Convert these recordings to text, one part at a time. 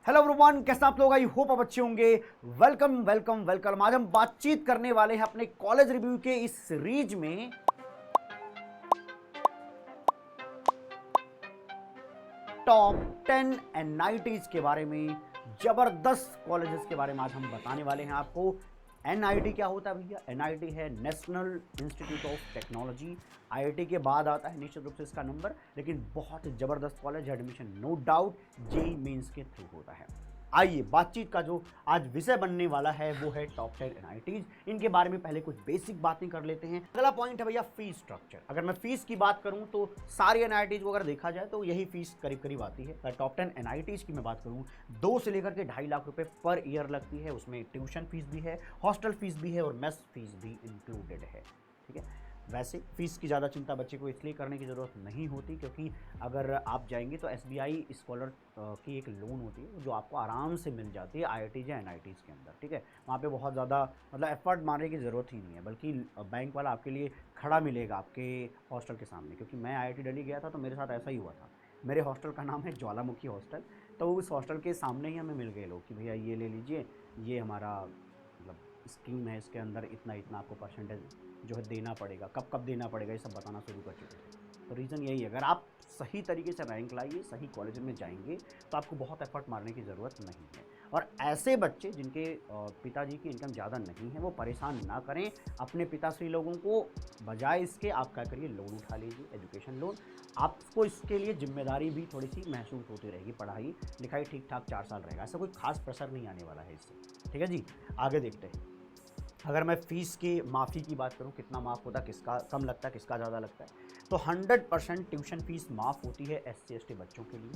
Hello everyone, कैसे आप लोग? आई होप आप अच्छे होंगे। Welcome welcome welcome. आज हम बातचीत करने वाले हैं अपने कॉलेज रिव्यू के इस सीरीज में टॉप 10 एनआईटीज के बारे में, जबरदस्त कॉलेजेस के बारे में आज हम बताने वाले हैं आपको। एनआईटी क्या होता है भैया? एनआईटी है national institute of technology. IIT के बाद आता है निश्चित रूप से इसका नंबर, लेकिन बहुत ही जबरदस्त कॉलेज है। Admission no doubt JEE mains के थ्रू होता है। आइए, बातचीत का जो आज विषय बनने वाला है वो है टॉप 10 एनआईटीज। इनके बारे में पहले कुछ बेसिक बातें कर लेते हैं। अगला पॉइंट है भैया फीस स्ट्रक्चर। अगर मैं फीस की बात करूं तो सारी एनआईटीज को अगर देखा जाए तो यही फीस करीब करीब आती है। अगर टॉप 10 एनआईटीज की मैं बात करूं, 2 से लेकर के 2.5 लाख रुपए पर ईयर लगती है। उसमें ट्यूशन फीस भी है, हॉस्टल फीस भी है और मेस फीस भी इंक्लूडेड है। ठीक है, वैसे फीस की ज़्यादा चिंता बच्चे को इसलिए करने की ज़रूरत नहीं होती क्योंकि अगर आप जाएंगे तो एसबीआई स्कॉलर की एक लोन होती है जो आपको आराम से मिल जाती है आईआईटीज या एनआईटीज़ के अंदर। ठीक है, वहाँ पे बहुत ज़्यादा मतलब एफर्ट मारने की ज़रूरत ही नहीं है, बल्कि बैंक वाला आपके लिए खड़ा मिलेगा आपके हॉस्टल के सामने। क्योंकि मैं आईआईटी दिल्ली गया था तो मेरे साथ ऐसा ही हुआ था। मेरे हॉस्टल का नाम है ज्वालामुखी हॉस्टल। तो उस हॉस्टल के सामने ही हमें मिल गए लोग कि भैया ये ले लीजिए, ये हमारा मतलब स्कीम है, इसके अंदर इतना इतना आपको परसेंटेज जो है देना पड़ेगा, कब कब देना पड़ेगा, ये सब बताना शुरू कर चुके थे। तो रीज़न यही है, अगर आप सही तरीके से रैंक लाइए, सही कॉलेज में जाएंगे तो आपको बहुत एफर्ट मारने की ज़रूरत नहीं है। और ऐसे बच्चे जिनके पिताजी की इनकम ज़्यादा नहीं है वो परेशान ना करें अपने पिताश्री लोगों को। बजाय इसके आप क्या करिए, लोन उठा लीजिए, एजुकेशन लोन। आपको इसके लिए जिम्मेदारी भी थोड़ी सी महसूस होती रहेगी। पढ़ाई लिखाई ठीक ठाक 4 साल रहेगा, ऐसा कोई खास प्रेशर नहीं आने वाला है इससे। ठीक है जी, आगे देखते हैं। अगर मैं फ़ीस की माफ़ी की बात करूं, कितना माफ़ होता है, किसका कम लगता है, किसका ज़्यादा लगता है, तो 100% ट्यूशन फ़ीस माफ़ होती है एससी एसटी बच्चों के लिए।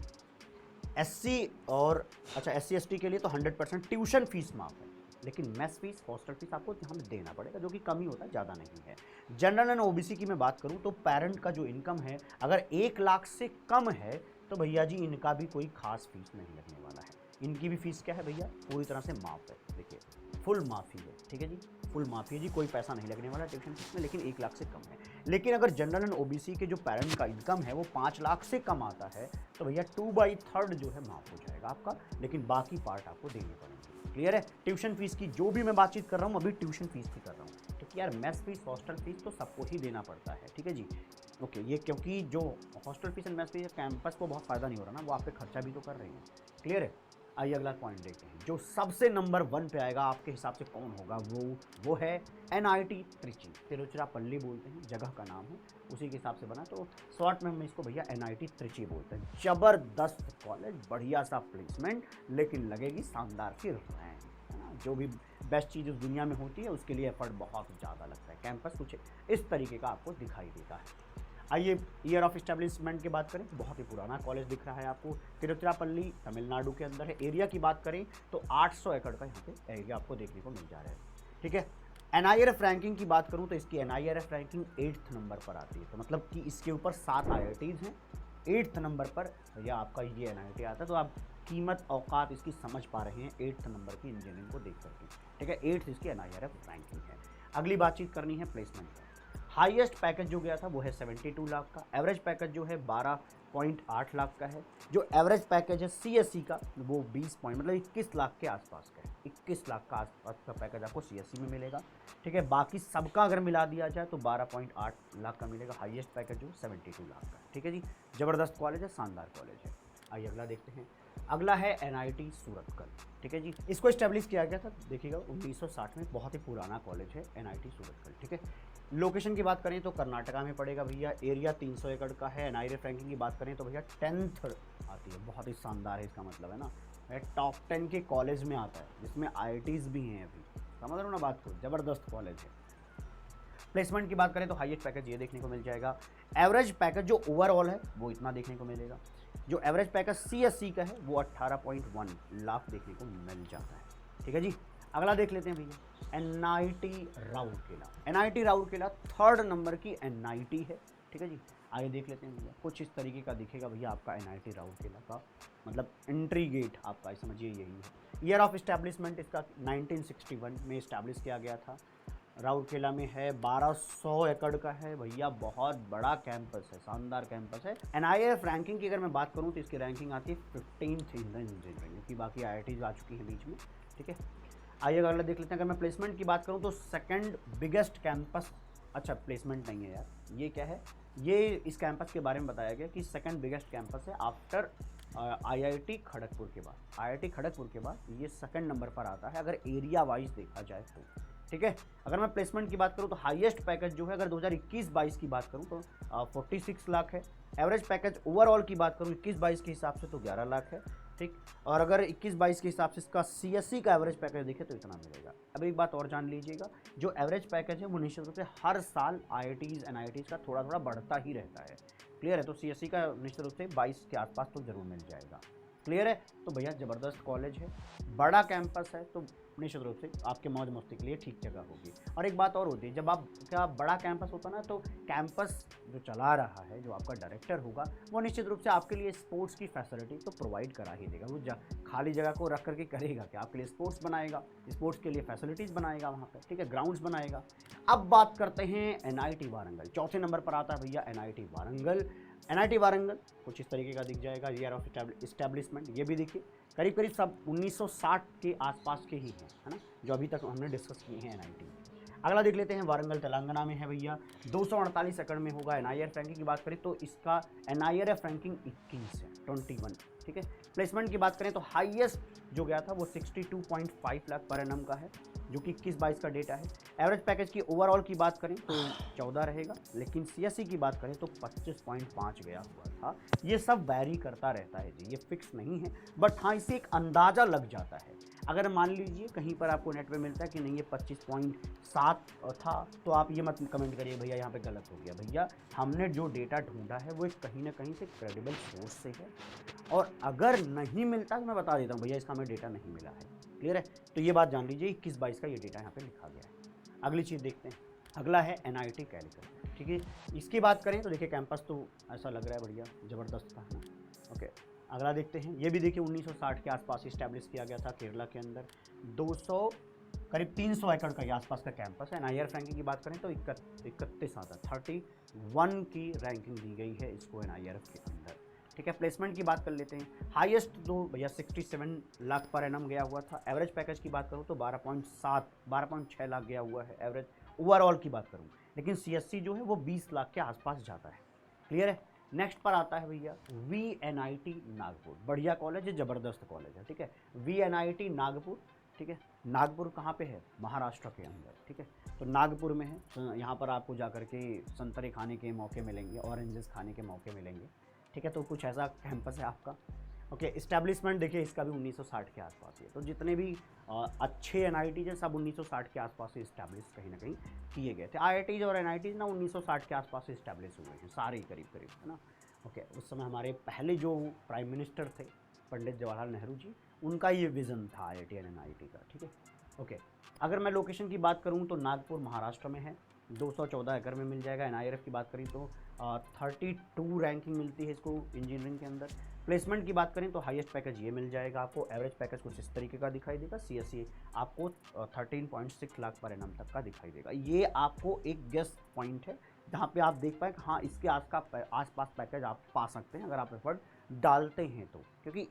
एससी और अच्छा, एससी एसटी के लिए तो 100% ट्यूशन फ़ीस माफ़ है, लेकिन मेस फीस, हॉस्टल फीस आपको यहाँ पे देना पड़ेगा, जो कि कम ही होता है, ज़्यादा नहीं है। जनरल एंड ओबीसी की मैं बात करूँ तो पेरेंट का जो इनकम है अगर 1 लाख से कम है तो भैया जी इनका भी कोई खास फीस नहीं लगने वाला है। इनकी भी फीस क्या है भैया, पूरी तरह से माफ़ है। देखिए, फुल माफ़ी है। ठीक है जी, फुल माफ़ी है जी, कोई पैसा नहीं लगने वाला ट्यूशन फीस में, लेकिन 1 लाख से कम है। लेकिन अगर जनरल एंड ओबीसी के जो पेरेंट का इनकम है वो 5 लाख से कम आता है तो भैया 2/3 जो है माफ़ हो जाएगा आपका, लेकिन बाकी पार्ट आपको देने पड़ेंगे। क्लियर है? ट्यूशन फीस की जो भी मैं बातचीत कर रहा हूँ अभी ट्यूशन फीस की कर रहा हूँ, क्योंकि यार मेस फीस, हॉस्टल फीस तो सबको ही देना पड़ता है। ठीक है जी, ओके। ये क्योंकि जो hostel fees and mess fees campus को बहुत फ़ायदा नहीं हो रहा ना, वो आप पे खर्चा भी तो कर रही हैं। क्लियर है? आइए अगला पॉइंट देखते हैं। जो सबसे नंबर 1 पे आएगा आपके हिसाब से कौन होगा? वो है एनआईटी त्रिची। तिरुचिरापल्ली बोलते हैं, जगह का नाम है, उसी के हिसाब से बना, तो शॉर्ट में हम इसको भैया एनआईटी त्रिची बोलते हैं। जबरदस्त कॉलेज, बढ़िया सा प्लेसमेंट, लेकिन लगेगी शानदार सी रैंक, है ना। जो भी बेस्ट चीज़ उस दुनिया में होती है उसके लिए एफर्ट बहुत ज़्यादा लगता है। कैंपस कुछ इस तरीके का आपको दिखाई देता है। आइए ईयर ऑफ इस्टेब्लिशमेंट की बात करें, बहुत ही पुराना कॉलेज दिख रहा है आपको। तिरुचिरापल्ली तमिलनाडु के अंदर है। एरिया की बात करें तो 800 एकड़ का यहाँ पे एरिया आपको देखने को मिल जा रहा है। ठीक है, एनआईआरएफ रैंकिंग की बात करूँ तो इसकी एनआईआरएफ रैंकिंग 8th नंबर पर आती है। तो मतलब कि इसके ऊपर 7 आईआईटीज़ हैं, 8th नंबर पर भैया आपका ये एनआईटी आता है। तो आप कीमत औकात इसकी समझ पा रहे हैं 8th नंबर की इंजीनियरिंग को देख करके। ठीक है, 8th इसकी एनआईआरएफ रैंकिंग है। अगली बातचीत करनी है प्लेसमेंट पर। हाईएस्ट पैकेज जो गया था वो है 72 लाख का। एवरेज पैकेज जो है 12.8 लाख का है। जो एवरेज पैकेज है सीएससी का वो 20 पॉइंट मतलब 21 लाख के आसपास का है। 21 लाख का आसपास का पैकेज आपको सीएससी में मिलेगा। ठीक है, बाकी सबका अगर मिला दिया जाए तो 12.8 लाख का मिलेगा। हाईएस्ट पैकेज जो 72 लाख का। ठीक है जी, ज़बरदस्त कॉलेज है, शानदार कॉलेज है। आइए अगला देखते हैं। अगला है एनआईटी सूरतकल। ठीक है जी, इसको इस्टेब्लिश किया गया था, देखिएगा 1960 में। बहुत ही पुराना कॉलेज है एनआईटी सूरतकल। ठीक है, लोकेशन की बात करें तो कर्नाटका में पड़ेगा भैया। एरिया 300 एकड़ का है। एनआईआरएफ रैंकिंग की बात करें तो भैया 10th आती है। बहुत ही शानदार है, इसका मतलब है ना टॉप 10 के कॉलेज में आता है, जिसमें आईआईटीज़ भी हैं। अभी समझ रहे हो ना बात को, ज़बरदस्त कॉलेज है। प्लेसमेंट की बात करें तो हाईएस्ट पैकेज ये देखने को मिल जाएगा। एवरेज पैकेज जो ओवरऑल है वो इतना देखने को मिलेगा। जो एवरेज पैकेज सीएससी का है वो 18.1 लाख देखने को मिल जाता है। ठीक है जी, अगला देख लेते हैं भैया NIT Rourkela. NIT Rourkela 3rd number की एनआईटी है। ठीक है जी, आगे देख लेते हैं भैया। कुछ इस तरीके का दिखेगा भैया आपका एनआईटी राउरकेला का मतलब एंट्री गेट आपका, समझिए यही है। ईयर ऑफ इस्टेब्लिशमेंट इसका 1961 में इस्टेब्लिश किया गया था। राउरकेला में है, 1200 एकड़ का है भैया, बहुत बड़ा कैंपस है, शानदार कैंपस है। NIRF रैंकिंग की अगर मैं बात करूं तो इसकी रैंकिंग आती है 15th इन द इंजीनियरिंग, क्योंकि बाकी IITs आ चुकी हैं बीच में, ठीक है। आइए अगला देख लेते हैं। अगर मैं प्लेसमेंट की बात करूं तो सेकंड बिगेस्ट कैंपस, अच्छा प्लेसमेंट नहीं है यार, ये क्या है, ये इस कैंपस के बारे में बताया गया कि सेकंड बिगेस्ट कैंपस है आफ्टर IIT खड़गपुर के बाद। IIT खड़गपुर के बाद ये सेकंड नंबर पर आता है अगर एरिया वाइज देखा जाए तो, ठीक है। अगर मैं प्लेसमेंट की बात करूं तो हाईएस्ट पैकेज जो है अगर 2021-22 की बात करूं तो 46 लाख है। एवरेज पैकेज ओवरऑल की बात करूं 21-22 के हिसाब से तो 11 लाख है, ठीक। और अगर 21-22 के हिसाब से इसका CSE का एवरेज पैकेज देखें तो इतना मिलेगा। अब एक बात और जान लीजिएगा, जो एवरेज पैकेज है वो निश्चित रूप से हर साल IITs NITs का थोड़ा थोड़ा बढ़ता ही रहता है, क्लियर है। तो CSE का निश्चित रूप से 22 के आसपास तो जरूर मिल जाएगा, क्लियर है। तो भैया ज़बरदस्त कॉलेज है, बड़ा कैंपस है, तो निश्चित रूप से आपके मौज मस्ती के लिए ठीक जगह होगी। और एक बात और होती है, जब आपका बड़ा कैंपस होता है ना, तो कैंपस जो चला रहा है, जो आपका डायरेक्टर होगा, वो निश्चित रूप से आपके लिए स्पोर्ट्स की फैसिलिटी तो प्रोवाइड करा ही देगा। वो खाली जगह को रख करके करेगा कि आपके लिए स्पोर्ट्स बनाएगा, स्पोर्ट्स के लिए फैसिलिटीज़ बनाएगा वहाँ पर, ठीक है, ग्राउंड्स बनाएगा। अब बात करते हैं NIT वारंगल, चौथे नंबर पर आता है भैया NIT वारंगल। NIT वारंगल कुछ इस तरीके का दिख जाएगा, ईयर ऑफ इस्टेब्लिशमेंट ये भी देखिए, करीब करीब सब 1960 के आसपास के ही हैं, है ना, जो अभी तक हमने डिस्कस किए हैं NIT। अगला देख लेते हैं, वारंगल तेलंगाना में है भैया, 248 एकड़ में होगा। NIRF रैंकिंग की बात करें तो इसका NIRF रैंकिंग 21 है, 21, ठीक है। प्लेसमेंट की बात करें तो हाईएस्ट जो गया था वो 62.5 लाख पर एनम का है, जो कि 21-22 का डेटा है। एवरेज पैकेज की ओवरऑल की बात करें तो 14 रहेगा, लेकिन CSE की बात करें तो 25.5 गया हुआ था। ये सब वैरी करता रहता है जी, ये फिक्स नहीं है, बट हाँ इससे एक अंदाज़ा लग जाता है। अगर मान लीजिए कहीं पर आपको नेट पे मिलता है कि नहीं ये 25.7 था, तो आप ये मत कमेंट करिए भैया यहाँ पे गलत हो गया। भैया हमने जो डेटा ढूंढा है वो कहीं ना कहीं से क्रेडिबल सोर्स से है, और अगर नहीं मिलता तो मैं बता देता हूँ भैया इसका हमें डेटा नहीं मिला है, क्लियर है। तो ये बात जान लीजिए, 21-22 का ये डेटा यहाँ पे लिखा गया है। अगली चीज़ देखते हैं, अगला है NIT कैलिकट, ठीक है। इसकी बात करें तो देखिए कैंपस तो ऐसा लग रहा है बढ़िया ज़बरदस्त था ना, ओके। अगला देखते हैं, ये भी देखिए 1960 के आसपास इस्टेब्लिश किया गया था केरला के अंदर, 200 करीब 300 एकड़ का आसपास का कैंपस है। NIRF रैंकिंग की बात करें तो 31 आता, 31 की रैंकिंग दी गई है इसको NIRF के अंदर, ठीक है। प्लेसमेंट की बात कर लेते हैं, हाईएस्ट तो भैया 67 लाख पर एनम गया हुआ था। एवरेज पैकेज की बात करूँ तो 12.6 लाख गया हुआ है एवरेज ओवरऑल की बात करूँ, लेकिन CSE जो है वो 20 लाख के आसपास जाता है, क्लियर है। नेक्स्ट पर आता है भैया VNIT नागपुर, बढ़िया कॉलेज है, ज़बरदस्त कॉलेज है, ठीक है। VNIT नागपुर, ठीक है। नागपुर कहाँ पे है? महाराष्ट्र के अंदर, ठीक है। तो नागपुर में है, तो यहाँ पर आपको जाकर के संतरे खाने के मौके मिलेंगे, ऑरेंजेस खाने के मौके मिलेंगे, ठीक है। तो कुछ ऐसा कैंपस है आपका, ओके। इस्टेब्लिशमेंट देखिए इसका भी 1960 के आसपास है, तो जितने भी अच्छे NITs हैं सब 1960 के आसपास से इस्टेब्लिश कहीं ना कहीं किए गए थे। IITs और NITs ना 1960 के आसपास से इस्टेब्लिश हुए हैं सारे करीब करीब, है ना, ओके। उस समय हमारे पहले जो प्राइम मिनिस्टर थे पंडित जवाहरलाल नेहरू जी, उनका ये विज़न था IIT और NIT का, ठीक है, ओके। अगर मैं लोकेशन की बात करूँ तो नागपुर महाराष्ट्र में है, 214 एकड़ में मिल जाएगा। NIRF की बात करें तो 32 रैंकिंग मिलती है इसको इंजीनियरिंग के अंदर। प्लेसमेंट की बात करें तो हाईएस्ट पैकेज ये मिल जाएगा आपको, एवरेज पैकेज कुछ इस तरीके का दिखाई देगा। CSE आपको 13.6 लाख पर एनम तक का दिखाई देगा। ये आपको एक गेस पॉइंट है जहाँ पे आप देख पाए कि हाँ इसके आसपास पैकेज आप पा सकते हैं अगर आप एफर्ट डालते हैं तो, क्योंकि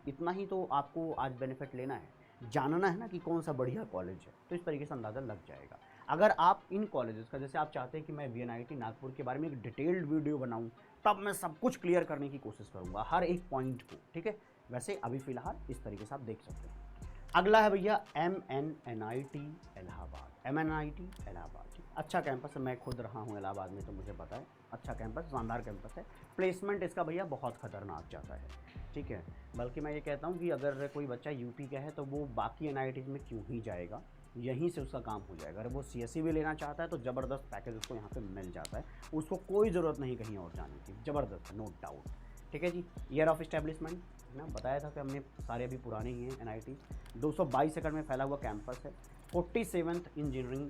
इतना ही तो आपको आज बेनिफिट लेना है, जानना है ना कि कौन सा बढ़िया कॉलेज है, तो इस तरीके से अंदाज़ा लग जाएगा। अगर आप इन कॉलेजेस का, जैसे आप चाहते हैं कि मैं VNIT नागपुर के बारे में एक डिटेल्ड वीडियो बनाऊं, तब मैं सब कुछ क्लियर करने की कोशिश करूंगा, हर एक पॉइंट को, ठीक है। वैसे अभी फ़िलहाल इस तरीके से आप देख सकते हैं। अगला है भैया MNIT इलाहाबाद, MNIT इलाहाबाद, ठीक, अच्छा कैंपस है, मैं खुद रहा हूँ इलाहाबाद में तो मुझे पता है, अच्छा कैंपस, शानदार कैंपस है। प्लेसमेंट इसका भैया बहुत खतरनाक जाता है, ठीक है। बल्कि मैं ये कहता हूँ कि अगर कोई बच्चा UP का है तो वो बाकी NITs में क्यों ही जाएगा, यहीं से उसका काम हो जाएगा। अगर वो CSE भी लेना चाहता है तो ज़बरदस्त पैकेज उसको यहाँ पे मिल जाता है, उसको कोई ज़रूरत नहीं कहीं और जाने की, ज़बरदस्त है, नो डाउट, ठीक है जी। ईयर ऑफ इस्टेब्लिशमेंट ना बताया था कि हमने सारे अभी पुराने ही हैं NIT। 222 एकड़ में फैला हुआ कैंपस है, 47th इंजीनियरिंग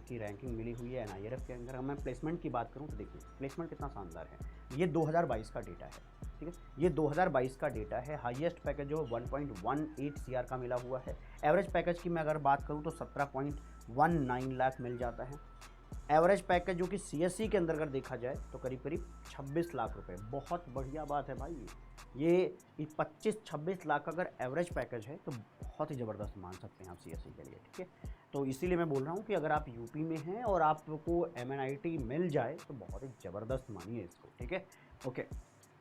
की रैंकिंग मिली हुई है NIRF के अंदर। अगर मैं प्लेसमेंट की बात करूँ तो देखिए प्लेसमेंट कितना शानदार है, ये 2022 का डेटा है, ठीक है, ये 2022 का डेटा है। हाईएस्ट पैकेज जो 1.18 CR का मिला हुआ है। एवरेज पैकेज की मैं अगर बात करूँ तो 19 लाख मिल जाता है। एवरेज पैकेज जो कि सीएससी के अंदर अगर देखा जाए तो करीब करीब 26 लाख रुपए, बहुत बढ़िया बात है भाई। ये 25-26 लाख अगर एवरेज पैकेज है तो बहुत ही ज़बरदस्त मान सकते हैं आप सीएससी के लिए, ठीक है। तो इसीलिए मैं बोल रहा हूँ कि अगर आप यूपी में हैं और आपको एमएनआईटी मिल जाए तो बहुत ही ज़बरदस्त मानिए इसको, ठीक है। ओके,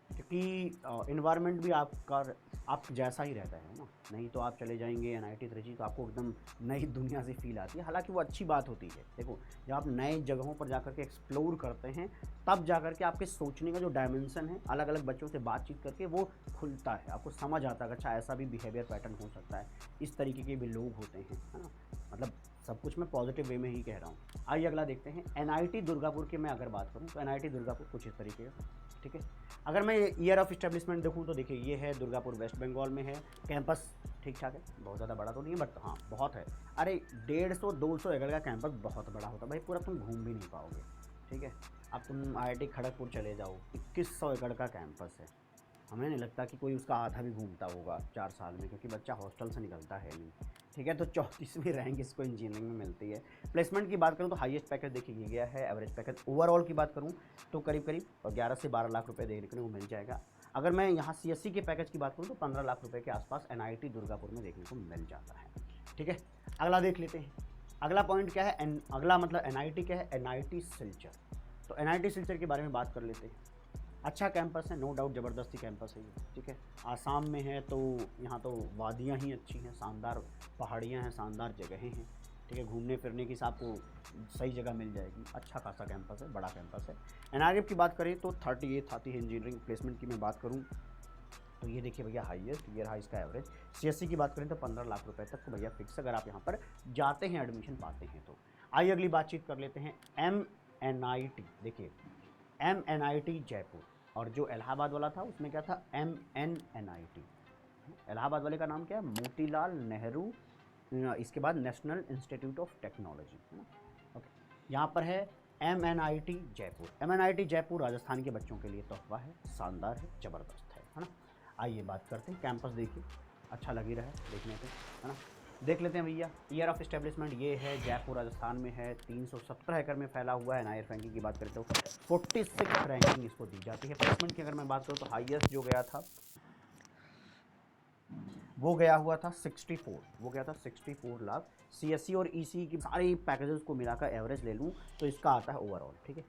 क्योंकि इन्वायरमेंट भी आपका आप जैसा ही रहता है ना, नहीं तो आप चले जाएंगे एनआईटी त्रिची तो आपको एकदम नई दुनिया से फील आती है। हालांकि वो अच्छी बात होती है, देखो जब आप नए जगहों पर जाकर के एक्सप्लोर करते हैं तब जाकर के आपके सोचने का जो डायमेंशन है, अलग अलग बच्चों से बातचीत करके वो खुलता है, आपको समझ आता है अच्छा ऐसा भी बिहेवियर पैटर्न हो सकता है, इस तरीके के भी लोग होते हैं, है ना। मतलब सब कुछ मैं पॉजिटिव वे में ही कह रहा हूँ। आइए अगला देखते हैं। एनआईटी दुर्गापुर की मैं अगर बात करूँ तो एनआईटी दुर्गापुर कुछ इस तरीके का, ठीक है। अगर मैं ईयर ऑफ इस्टेब्लिशमेंट देखूँ तो देखिए ये है दुर्गापुर, वेस्ट बंगाल में है। कैंपस ठीक ठाक है, बहुत ज़्यादा बड़ा तो नहीं है बट हाँ बहुत है। अरे 150-200 एकड़ का कैंपस बहुत बड़ा होता है भाई, पूरा तुम घूम भी नहीं पाओगे, ठीक है। अब तुम आईआईटी खड़गपुर चले जाओ, 2100 एकड़ का कैंपस है। हमें नहीं लगता कि कोई उसका आधा भी घूमता होगा 4 साल में, क्योंकि बच्चा हॉस्टल से निकलता है नहीं, ठीक है। तो 34वीं रैंक इसको इंजीनियरिंग में मिलती है। प्लेसमेंट की बात करूँ तो हाईएस्ट पैकेज देखिए गया है। एवरेज पैकेज ओवरऑल की बात करूँ तो करीब करीब 11 से 12 लाख रुपए देखने को मिल जाएगा। अगर मैं यहाँ सीएससी के पैकेज की बात करूँ तो 15 लाख रुपए के आसपास एनआईटी दुर्गापुर में देखने को मिल जाता है, ठीक है। अगला देख लेते हैं। अगला पॉइंट क्या है, अगला मतलब एनआईटी क्या है, एनआईटी सिलचर। तो एनआईटी सिलचर के बारे में बात कर लेते हैं। अच्छा कैंपस है, नो डाउट ज़बरदस्ती कैंपस है ये, ठीक है। आसाम में है तो यहाँ तो वादियाँ ही अच्छी हैं, शानदार पहाड़ियाँ हैं, शानदार जगहें हैं, ठीक है। घूमने फिरने की आपको सही जगह मिल जाएगी। अच्छा खासा कैंपस है, बड़ा कैंपस है। एनआरएफ की बात करें तो 38 आती है। इंजीनियरिंग प्लेसमेंट की मैं बात करूँ तो ये देखिए भैया हाईएस्ट, ईयर हाई इसका एवरेज। सीएससी की बात करें तो 15 लाख रुपए तक तो भैया फिक्स अगर आप यहाँ पर जाते हैं, एडमिशन पाते हैं तो। आइए अगली बातचीत कर लेते हैं। MNIT, देखिए MNIT जयपुर, और जो इलाहाबाद वाला था उसमें क्या था, MNNIT। इलाहाबाद वाले का नाम क्या है, मोतीलाल नेहरू, इसके बाद नेशनल इंस्टीट्यूट ऑफ टेक्नोलॉजी, है ना। ओके, यहाँ पर है MNIT जयपुर। MNIT जयपुर राजस्थान के बच्चों के लिए तोहफा है, शानदार है, ज़बरदस्त है ना। आइए बात करते हैं। कैंपस देखिए अच्छा लग ही रहा है देखने पे, है ना। देख लेते हैं भैया। ईयर ऑफ इस्टेब्लिशमेंट ये है, जयपुर राजस्थान में है, 317 एकड़ में फैला हुआ है। एनआईआर रैंकिंग की बात करें तो 46 रैंकिंग इसको दी जाती है। प्लेसमेंट की अगर मैं बात करूँ तो हाईएस्ट जो गया था वो गया हुआ था 64, वो गया था 64 लाख। सीएससी और ईसी की सारी पैकेजेस को मिलाकर एवरेज ले लूँ तो इसका आता है ओवरऑल, ठीक है।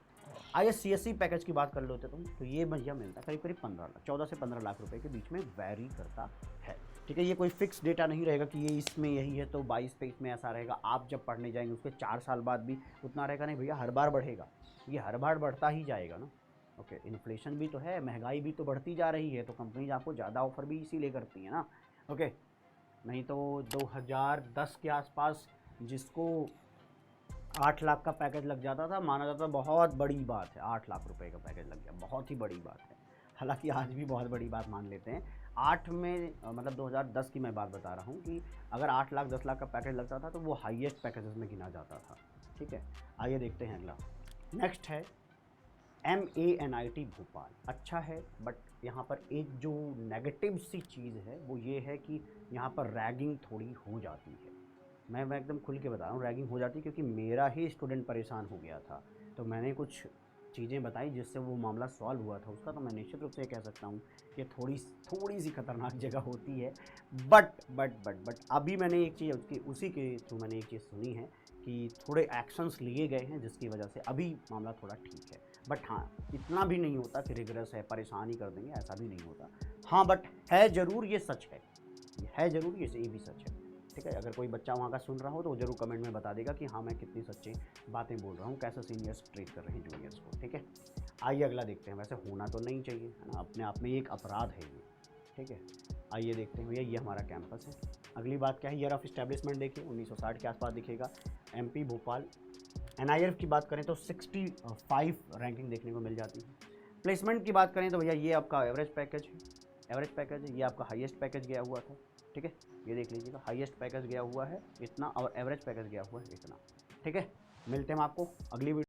आइए सीएससी पैकेज की बात कर लेते तुम, तो ये भैया मिलता है करीब करीब 15 लाख, 14 से 15 लाख रुपए के बीच में वैरी करता है, ठीक है। ये कोई फिक्स डेटा नहीं रहेगा कि ये इसमें यही है तो 22-23 में ऐसा रहेगा। आप जब पढ़ने जाएंगे उसके 4 साल बाद भी उतना रहेगा नहीं भैया, हर बार बढ़ेगा, ये हर बार बढ़ता ही जाएगा ना। ओके, इन्फ्लेशन भी तो है, महंगाई भी तो बढ़ती जा रही है, तो कंपनीज आपको ज़्यादा ऑफर भी इसीलिए करती है ना। ओके, नहीं तो 2010 के आसपास जिसको 8 लाख का पैकेज लग जाता था, माना जाता बहुत बड़ी बात है। 8 लाख रुपए का पैकेज लग गया, बहुत ही बड़ी बात है। हालांकि आज भी बहुत बड़ी बात मान लेते हैं। 8 में मतलब 2010 की मैं बात बता रहा हूँ कि अगर 8 लाख 10 लाख का पैकेज लगता था तो वो हाईएस्ट पैकेजेस में गिना जाता था, ठीक है। आइए देखते हैं अगला। नेक्स्ट है MANIT भोपाल। अच्छा है बट यहाँ पर एक जो नेगेटिव सी चीज़ है वो ये है कि यहाँ पर रैगिंग थोड़ी हो जाती है। मैं एकदम खुल के बता रहा हूँ, रैगिंग हो जाती है क्योंकि मेरा ही स्टूडेंट परेशान हो गया था, तो मैंने कुछ चीज़ें बताई जिससे वो मामला सॉल्व हुआ था उसका। तो मैं निश्चित रूप से कह सकता हूँ कि थोड़ी सी खतरनाक जगह होती है। बट अभी मैंने एक चीज़ उसी के थ्रू मैंने एक चीज़ सुनी है कि थोड़े एक्शंस लिए गए हैं जिसकी वजह से अभी मामला थोड़ा ठीक है। बट हाँ, इतना भी नहीं होता कि रिग्रेस है, परेशान ही कर देंगे, ऐसा भी नहीं होता। हाँ बट है ज़रूर, ये सच है ज़रूर, ये भी सच है, ठीक है। अगर कोई बच्चा वहाँ का सुन रहा हो तो वो जरूर कमेंट में बता देगा कि हाँ मैं कितनी सच्ची बातें बोल रहा हूँ, कैसे सीनियर्स ट्रीट कर रहे हैं जूनियर्स को, ठीक है। आइए अगला देखते हैं। वैसे होना तो नहीं चाहिए, है ना, अपने आप में एक अपराध है ये, ठीक है। आइए देखते हैं भैया, ये हमारा कैंपस है। अगली बात क्या है, ईयर ऑफ इस्टेब्लिशमेंट देखिए 1960 के आसपास दिखेगा। MP भोपाल। NIRF की बात करें तो 65 रैंकिंग देखने को मिल जाती है। प्लेसमेंट की बात करें तो भैया ये आपका एवरेज पैकेज है, ये आपका हाईएस्ट पैकेज गया हुआ था, ठीक है। ये देख लीजिएगा, हाईएस्ट पैकेज गया हुआ है इतना और एवरेज पैकेज गया हुआ है इतना, ठीक है। मिलते हैं हम आपको अगली वीडियो